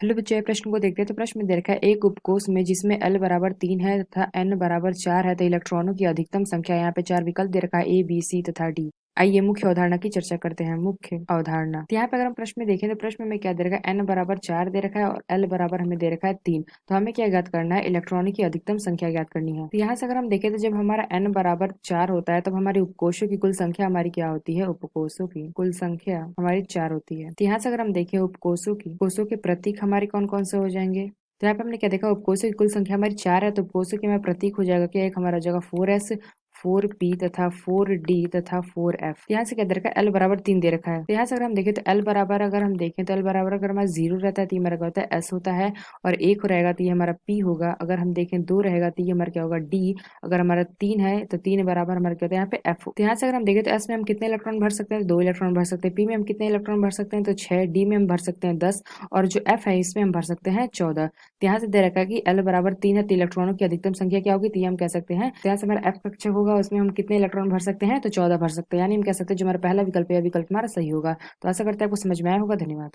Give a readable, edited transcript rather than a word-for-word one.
Hello बच्चों, ये प्रश्न को देखते हैं। तो प्रश्न में दे रखा है एक उपकोष में जिसमें L बराबर 3 है तथा N बराबर 4 है, तो इलेक्ट्रॉनों की अधिकतम संख्या। यहाँ पे 4 विकल्प दे रखा है, A B C तथा D। आइए मुख्य अवधारणा की चर्चा करते हैं। मुख्य अवधारणा, तो यहाँ पे अगर हम प्रश्न में देखें तो प्रश्न में क्या दे रखा है, N बराबर 4 दे रखा है और L बराबर हमें दे रखा है 3। तो हमें क्या ज्ञात करना है, इलेक्ट्रॉनों की अधिकतम संख्या ज्ञात करनी है। तो यहाँ से अगर हम देखें तो जब हमारा N बराबर 4 होता है तब हमारी उपकोषों की कुल संख्या हमारी क्या होती है, उपकोषों की कुल संख्या हमारी 4 होती है। तो यहाँ से अगर हम देखें उपकोषों की, कोषों के प्रतीक हमारे कौन कौन से हो जाएंगे। तो यहाँ पे हमने क्या देखा, उपकोषों की कुल संख्या हमारी 4 है, तो उपकोषों के में प्रतीक हो जाएगा कि एक हमारा हो जाएगा 4s, 4p तथा 4d तथा 4f। यहाँ से क्या दे रखा है, L बराबर 3 दे रखा है। तो यहाँ से अगर हम देखें तो L बराबर अगर हम देखें तो L बराबर अगर हमारा 0 रहता है तो ये हमारा क्या होता है, S होता है। और 1 रहेगा तो ये हमारा P होगा। अगर हम देखें 2 रहेगा तो ये हमारा क्या होगा, D। अगर हमारा 3 है तो 3 बराबर हमारा क्या होता है, यहाँ पे F। तो यहाँ से अगर हम देखें तो S में हम कितने इलेक्ट्रॉन भर सकते हैं, 2 इलेक्ट्रॉन भर सकते हैं। P में हम कितने इलेक्ट्रॉन भर सकते हैं, तो 6। D में हम भर सकते हैं 10। और जो F है इसमें हम भर सकते हैं 14। तो यहाँ से दे रखा है कि L बराबर 3 है, तो इलेक्ट्रॉनों की अधिकतम संख्या क्या होगी, तो ये हम कह सकते हैं। तो यहाँ से हमारा F कक्षक होगा, उसमें हम कितने इलेक्ट्रॉन भर सकते हैं, तो 14 भर सकते हैं। यानी हम कह सकते हैं जो हमारा पहला विकल्प है, यह विकल्प हमारा सही होगा। तो आशा करते हैं आपको समझ में आया होगा। धन्यवाद।